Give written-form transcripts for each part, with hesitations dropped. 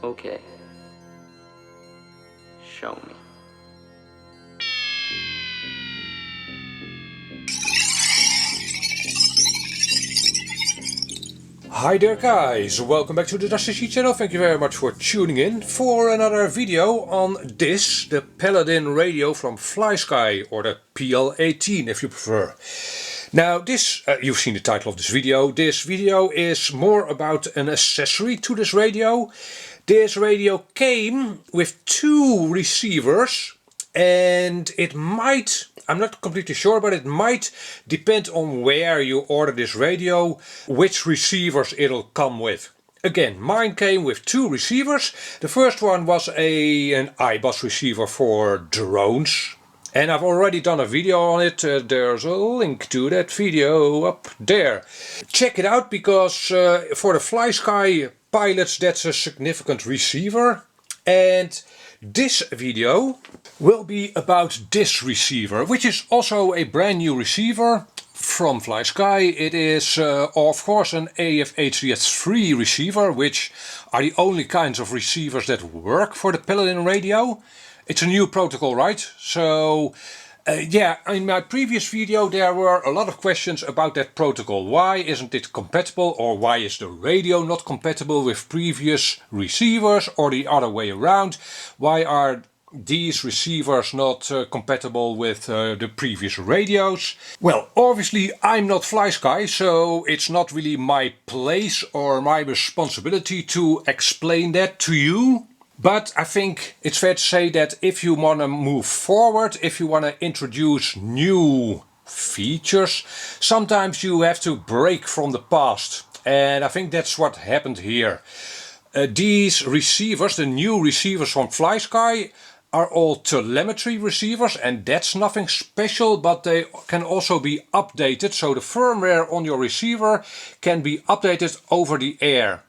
Okay. Show me. Hi there guys, welcome back to the Dusty Sheet channel. Thank you very much for tuning in for another video on this, the Paladin radio from Flysky, or the PL18 if you prefer. Now this, you've seen the title of this video. This video is more about an accessory to this radio. This radio came with two receivers, and it might, I'm not completely sure, but it might depend on where you order this radio, which receivers it'll come with. Again, mine came with two receivers. The first one was an iBus receiver for drones. And I've already done a video on it. There's a link to that video up there. Check it out, because for the Flysky pilots that's a significant receiver. And this video will be about this receiver, which is also a brand new receiver from Flysky. It is of course an AFHDS3 receiver, which are the only kinds of receivers that work for the Paladin radio. It's a new protocol, right? So yeah, in my previous video there were a lot of questions about that protocol. Why isn't it compatible, or why is the radio not compatible with previous receivers, or the other way around? Why are these receivers not compatible with the previous radios? Well, obviously I'm not Flysky, so it's not really my place or my responsibility to explain that to you. But I think it's fair to say that if you want to move forward, if you want to introduce new features, sometimes you have to break from the past. And I think that's what happened here. These receivers, the new receivers from Flysky, are all telemetry receivers, and that's nothing special, but they can also be updated. So the firmware on your receiver can be updated over the air.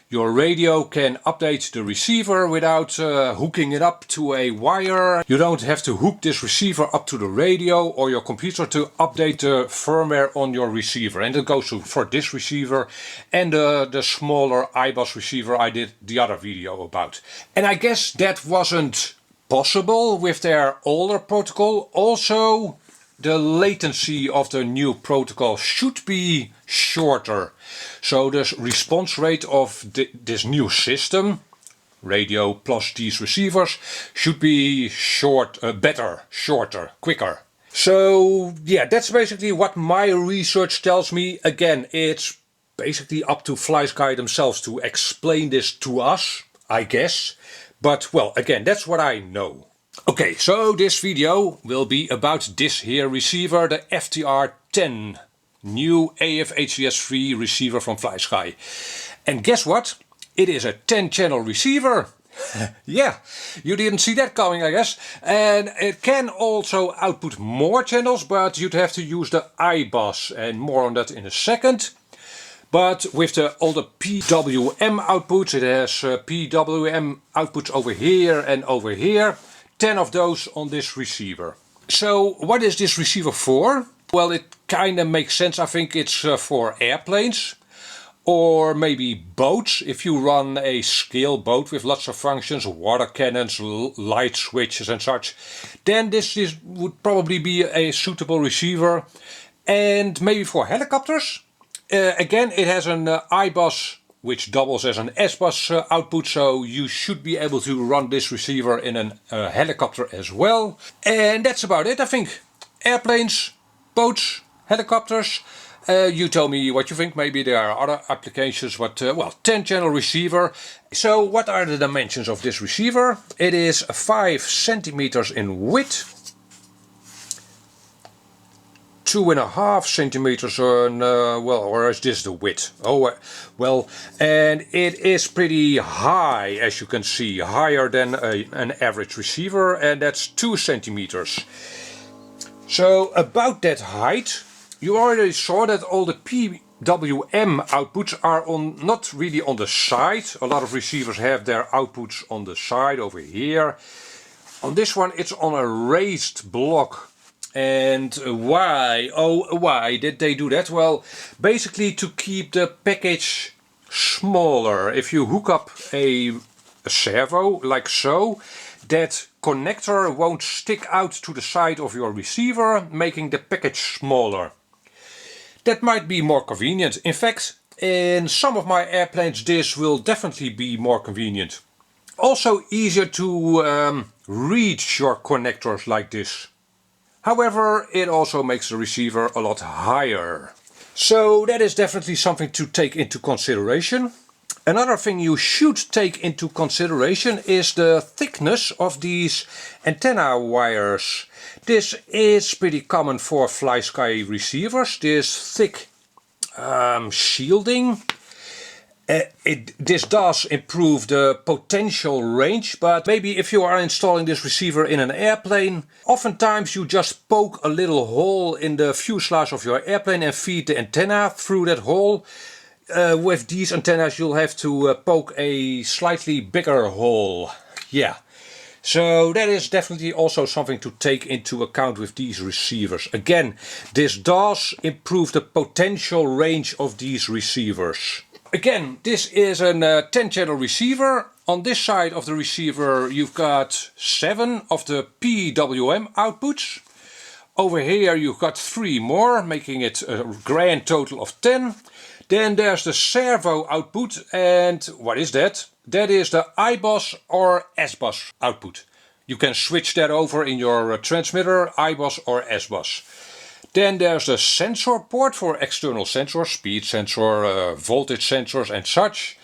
Your radio can update the receiver without hooking it up to a wire. You don't have to hook this receiver up to the radio or your computer to update the firmware on your receiver. And it goes for this receiver and the smaller iBus receiver I did the other video about. And I guess that wasn't possible with their older protocol. Also, the latency of the new protocol should be shorter. So the response rate of this new system, radio plus these receivers, should be better, shorter, quicker. So yeah, that's basically what my research tells me. Again, it's basically up to Flysky themselves to explain this to us, I guess. But well, again, that's what I know. Okay, so this video will be about this here receiver, the FTr10, new AFHDS3 receiver from Flysky. And guess what? It is a 10-channel receiver. Yeah, you didn't see that coming, I guess. And it can also output more channels, but you'd have to use the iBus, and more on that in a second. But with the older PWM outputs, it has PWM outputs over here and over here. 10 of those on this receiver. So what is this receiver for? Well, it kind of makes sense. I think it's for airplanes or maybe boats. If you run a scale boat with lots of functions, water cannons, light switches and such, then this would probably be a suitable receiver. And maybe for helicopters. Again, it has an iBus which doubles as an S-bus output, so you should be able to run this receiver in a helicopter as well. And that's about it, I think. Airplanes, boats, helicopters. You tell me what you think. Maybe there are other applications, but well, 10-channel receiver. So what are the dimensions of this receiver? It is 5 centimeters in width. 2.5 centimeters on, well, or is this the width? Oh, well, and it is pretty high, as you can see, higher than an average receiver, and that's 2 centimeters. So about that height, you already saw that all the PWM outputs are not really on the side. A lot of receivers have their outputs on the side over here. On this one, it's on a raised block. And why? Oh, why did they do that? Well, basically to keep the package smaller. If you hook up a a servo, like so. That connector won't stick out to the side of your receiver, making the package smaller. That might be more convenient. In fact, in some of my airplanes this will definitely be more convenient. Also easier to reach your connectors like this. However, it also makes the receiver a lot higher. So that is definitely something to take into consideration. Another thing you should take into consideration is the thickness of these antenna wires. This is pretty common for Flysky receivers, this thick shielding. This does improve the potential range, but maybe if you are installing this receiver in an airplane, oftentimes you just poke a little hole in the fuselage of your airplane and feed the antenna through that hole. With these antennas you'll have to poke a slightly bigger hole. Yeah. So that is definitely also something to take into account with these receivers. Again, this does improve the potential range of these receivers. Again, this is a 10 channel receiver. On this side of the receiver you've got 7 of the PWM outputs. Over here you've got 3 more, making it a grand total of 10. Then there's the servo output, and what is that? That is the IBOS or SBOS output. You can switch that over in your transmitter, IBOS or SBOS. Then there's the sensor port for external sensors, speed sensor, voltage sensors and such.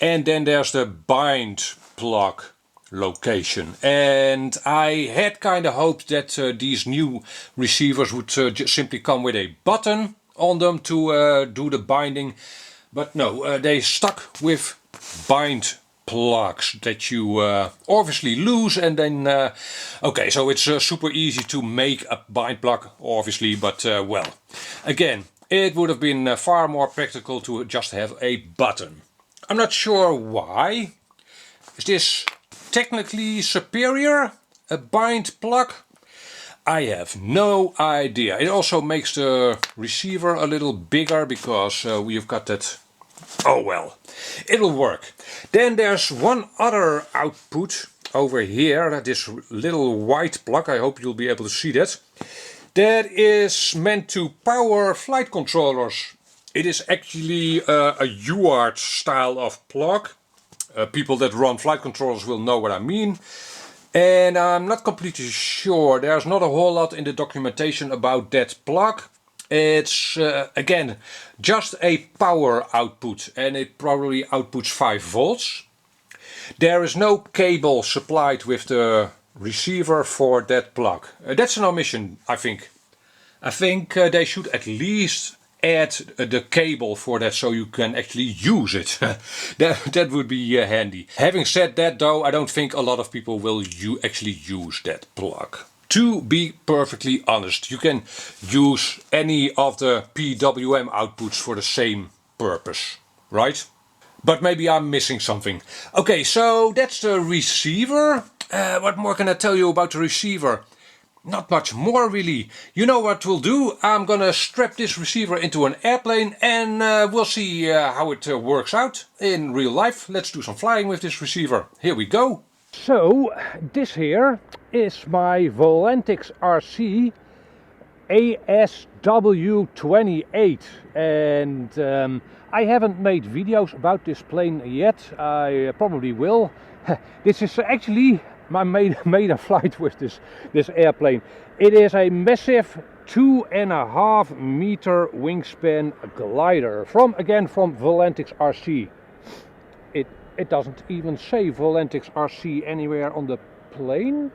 And then there's the bind plug location. And I had kind of hoped that these new receivers would just simply come with a button on them to do the binding, but no, they stuck with bind plugs that you obviously lose, and then okay, so it's super easy to make a bind plug obviously, but well, again, it would have been far more practical to just have a button. I'm not sure why. Is this technically superior, a bind plug? I have no idea. It also makes the receiver a little bigger because we've got that. Oh well, it'll work. Then there's one other output over here, this little white plug. I hope you'll be able to see that. That is meant to power flight controllers. It is actually a UART style of plug. People that run flight controllers will know what I mean. And I'm not completely sure, there's not a whole lot in the documentation about that plug. It's again just a power output, and it probably outputs 5 volts. There is no cable supplied with the receiver for that plug. That's an omission, I think. I think they should at least add the cable for that so you can actually use it. that would be handy. Having said that though, I don't think a lot of people will actually use that plug. To be perfectly honest, you can use any of the PWM outputs for the same purpose, right? But maybe I'm missing something. Okay, so that's the receiver. What more can I tell you about the receiver? Not much more really. You know what we'll do? I'm gonna strap this receiver into an airplane and we'll see how it works out in real life. Let's do some flying with this receiver. Here we go. So this here is my Volantex RC ASW28, and I haven't made videos about this plane yet. I probably will. This is actually my maiden flight with this airplane. It is a massive 2.5 meter wingspan glider from Volantex RC. It doesn't even say Volantex RC anywhere on the plane.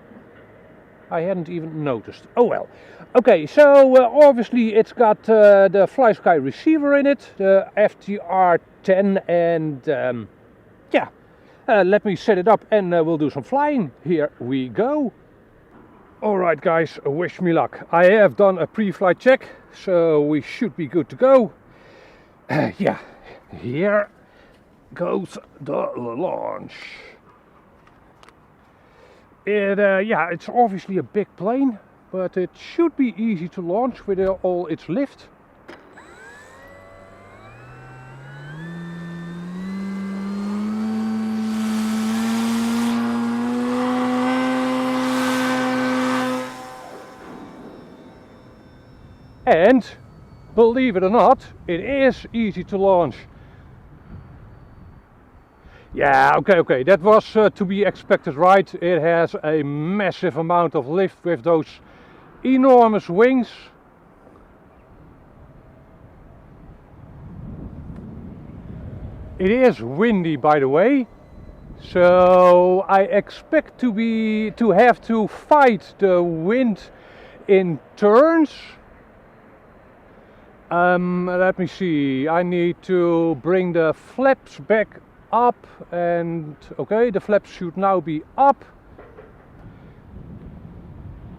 I hadn't even noticed. Oh well. Okay, so obviously it's got the Flysky receiver in it, the FTr10, and yeah. Let me set it up and we'll do some flying. Here we go. Alright guys, wish me luck. I have done a pre-flight check, so we should be good to go. Yeah, here goes the launch. Yeah, it's obviously a big plane, but it should be easy to launch with all its lift. And believe it or not, it is easy to launch. Yeah, okay, that was to be expected, right? It has a massive amount of lift with those enormous wings. It is windy, by the way, so I expect to have to fight the wind in turns. Let me see, I need to bring the flaps back up, and okay, the flaps should now be up.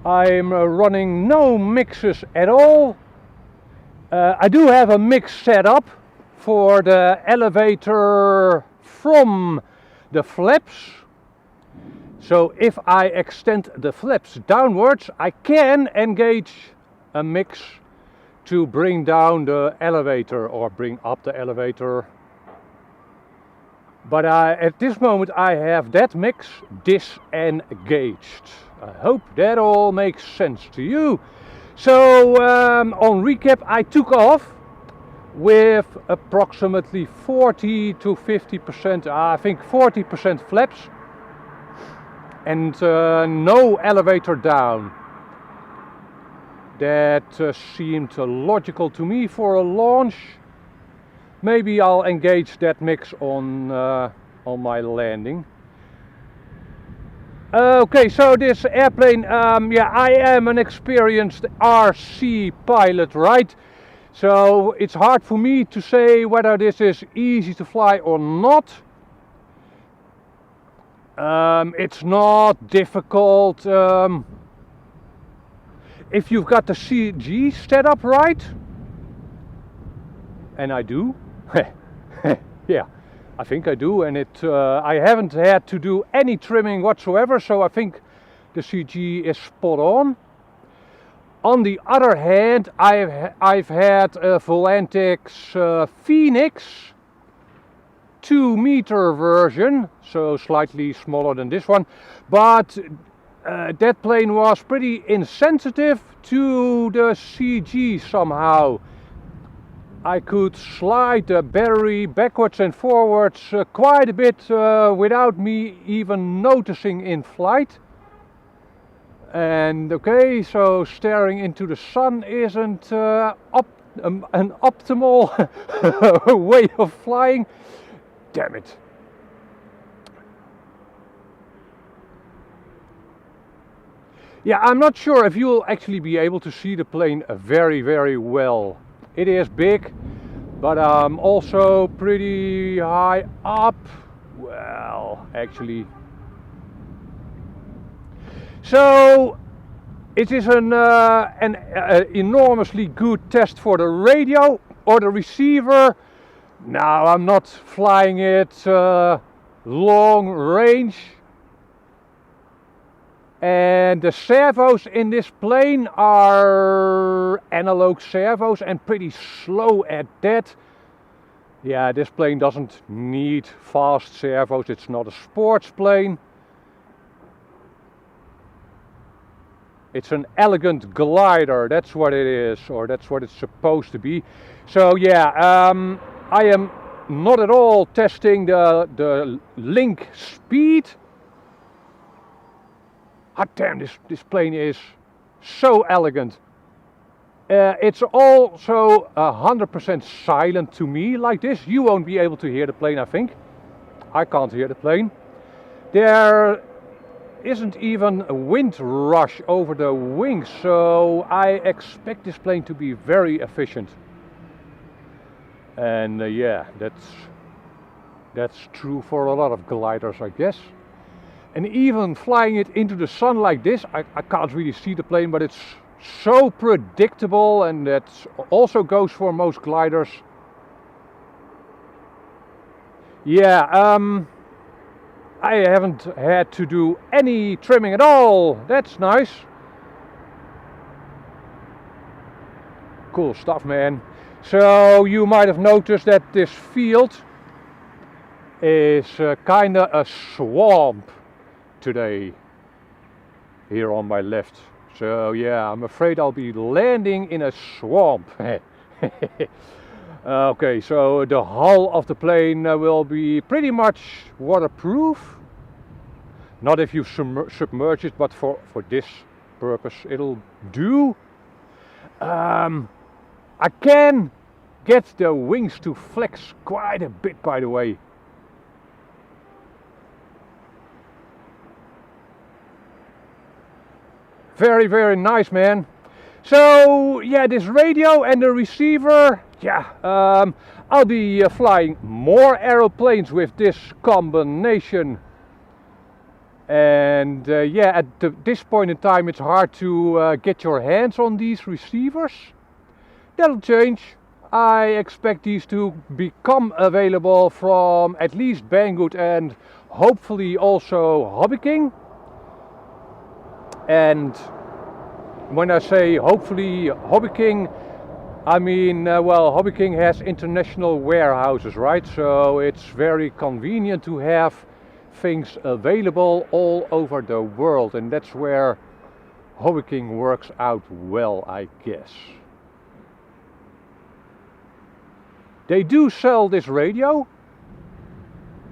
I'm running no mixes at all. I do have a mix set up for the elevator from the flaps. So if I extend the flaps downwards, I can engage a mix to bring down the elevator or bring up the elevator. But at this moment I have that mix disengaged. I hope that all makes sense to you. So on recap, I took off with approximately 40 to 50%, I think 40% flaps, and no elevator down. That seemed logical to me for a launch. Maybe I'll engage that mix on my landing. Okay, so this airplane, yeah, I am an experienced RC pilot, right? So it's hard for me to say whether this is easy to fly or not. It's not difficult if you've got the CG set up right, and I do. Yeah, I think I do, and I haven't had to do any trimming whatsoever, so I think the CG is spot on. On the other hand, I've had a Volantex Phoenix 2-meter version, so slightly smaller than this one, but that plane was pretty insensitive to the CG somehow. I could slide the battery backwards and forwards quite a bit without me even noticing in flight. And okay, so staring into the sun isn't an optimal way of flying. Damn it. Yeah, I'm not sure if you'll actually be able to see the plane very, very well. It is big, but also pretty high up. Well, actually. So it is an enormously good test for the radio or the receiver. Now I'm not flying it long range. And the servos in this plane are analog servos and pretty slow at that. Yeah, this plane doesn't need fast servos, it's not a sports plane. It's an elegant glider, that's what it is, or that's what it's supposed to be. So yeah, I am not at all testing the link speed. Hot damn, this plane is so elegant. It's also 100% silent to me like this. You won't be able to hear the plane, I think. I can't hear the plane. There isn't even a wind rush over the wings, so I expect this plane to be very efficient. And yeah, that's true for a lot of gliders, I guess. And even flying it into the sun like this, I can't really see the plane, but it's so predictable, and that also goes for most gliders. Yeah, I haven't had to do any trimming at all. That's nice. Cool stuff, man. So you might have noticed that this field is kinda a swamp today here on my left. So yeah, I'm afraid I'll be landing in a swamp. Okay, so the hull of the plane will be pretty much waterproof. Not if you submerge it, but for this purpose it'll do. I can get the wings to flex quite a bit, by the way. Very, very nice, man. So yeah, this radio and the receiver, yeah, I'll be flying more aeroplanes with this combination. And yeah, at this point in time it's hard to get your hands on these receivers. That'll change. I expect these to become available from at least Banggood and hopefully also Hobby King. And when I say hopefully Hobby King, I mean, well, Hobby King has international warehouses, right? So it's very convenient to have things available all over the world, and that's where Hobby King works out well, I guess. They do sell this radio.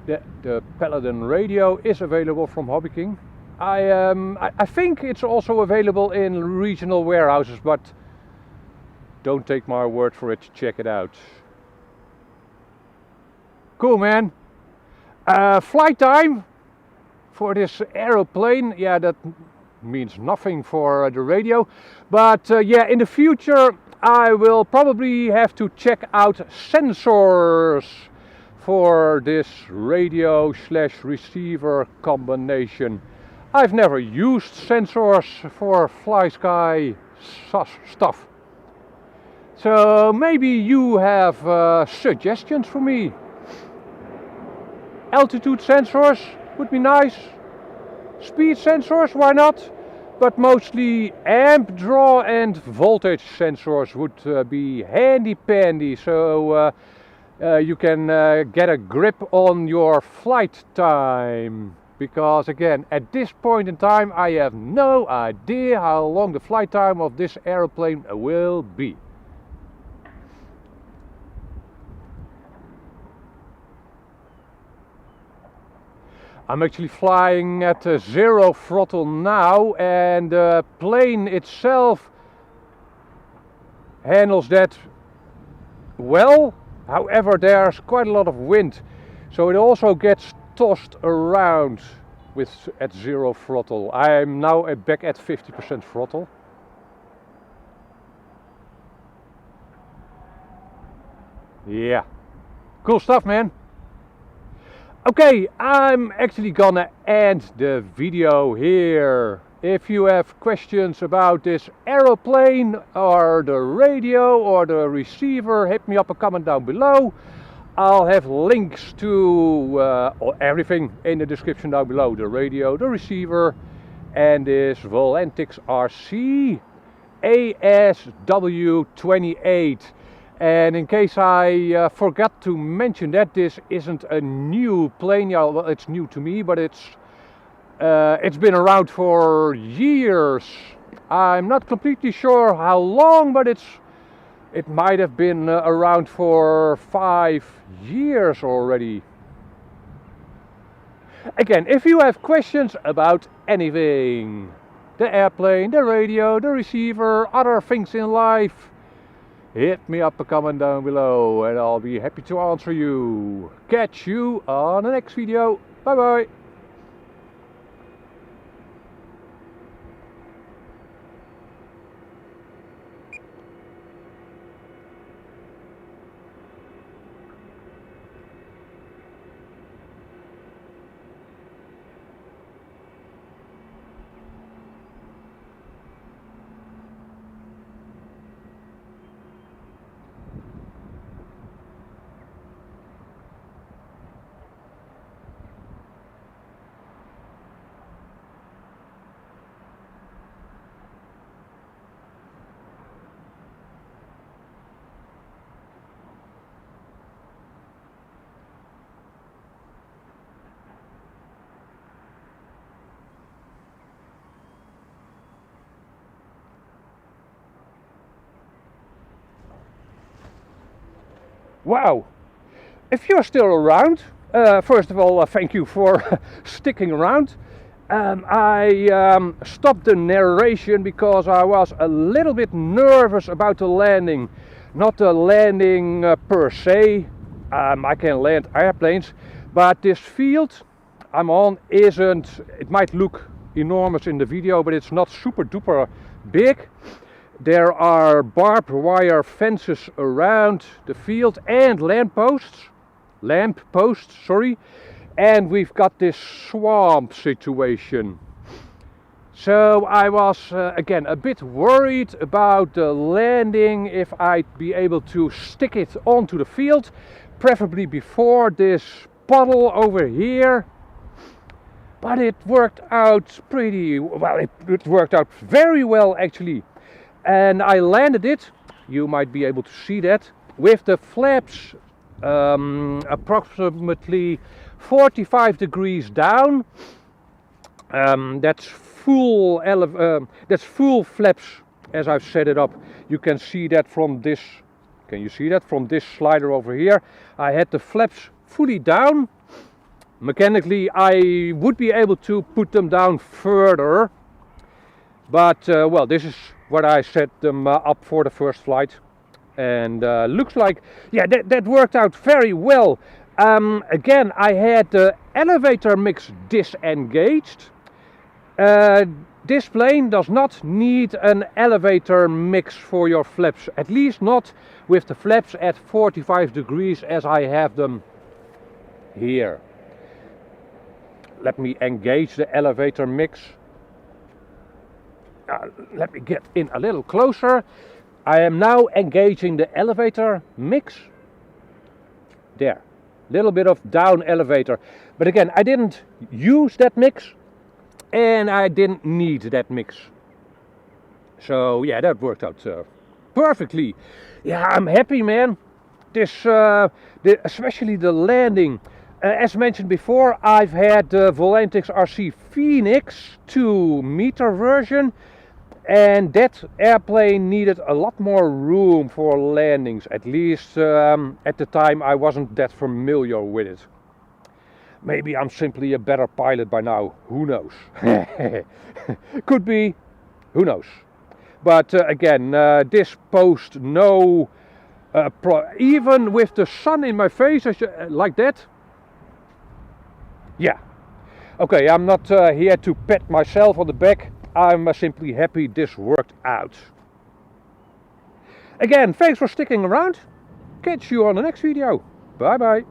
The Paladin radio is available from Hobby King. I think it's also available in regional warehouses, but don't take my word for it, check it out. Cool, man. Flight time for this aeroplane, yeah, that means nothing for the radio, but yeah, in the future I will probably have to check out sensors for this radio / receiver combination. I've never used sensors for Flysky stuff. So maybe you have suggestions for me. Altitude sensors would be nice. Speed sensors, why not? But mostly amp draw and voltage sensors would be handy pandy, so you can get a grip on your flight time. Because again, at this point in time I have no idea how long the flight time of this aeroplane will be. I'm actually flying at 0 throttle now, and the plane itself handles that well. However, there's quite a lot of wind, so it also gets tossed around at 0 throttle. I'm now back at 50% throttle. Yeah, cool stuff, man. Okay, I'm actually gonna end the video here. If you have questions about this aeroplane or the radio or the receiver, hit me up a comment down below. I'll have links to everything in the description down below. The radio, the receiver, and this Volantex ASW28. And in case I forgot to mention that, this isn't a new plane. Yeah, well, it's new to me, but it's been around for years. I'm not completely sure how long, but it might have been around for 5 years already. Again, if you have questions about anything, the airplane, the radio, the receiver, other things in life, hit me up a comment down below and I'll be happy to answer you. Catch you on the next video. Bye bye. Wow. If you're still around, first of all, thank you for sticking around. I stopped the narration because I was a little bit nervous about the landing. Not the landing per se, I can land airplanes, but this field I'm on isn't, it might look enormous in the video, but it's not super duper big. There are barbed wire fences around the field and lamp posts, and we've got this swamp situation. So I was again a bit worried about the landing, if I'd be able to stick it onto the field, preferably before this puddle over here. But it worked out pretty well, it worked out very well actually. And I landed it, you might be able to see that, with the flaps approximately 45 degrees down. That's full flaps as I've set it up. You can see that from this, can you see that from this slider over here? I had the flaps fully down. Mechanically I would be able to put them down further, but well, this is what I set them up for the first flight, and looks like, yeah, that worked out very well. Again, I had the elevator mix disengaged. This plane does not need an elevator mix for your flaps, at least not with the flaps at 45 degrees as I have them here. Let me engage the elevator mix. Let me get in a little closer. I am now engaging the elevator mix. There, little bit of down elevator. But again, I didn't use that mix and I didn't need that mix. So yeah, that worked out perfectly. Yeah, I'm happy, man. This, especially the landing. As mentioned before, I've had the Volantex RC Phoenix 2-meter version, and that airplane needed a lot more room for landings. At least at the time I wasn't that familiar with it. Maybe I'm simply a better pilot by now, who knows. Could be, who knows. But again, this posed no, even with the sun in my face like that. Yeah, okay, I'm not here to pat myself on the back. I'm simply happy this worked out. Again, thanks for sticking around. Catch you on the next video. Bye bye.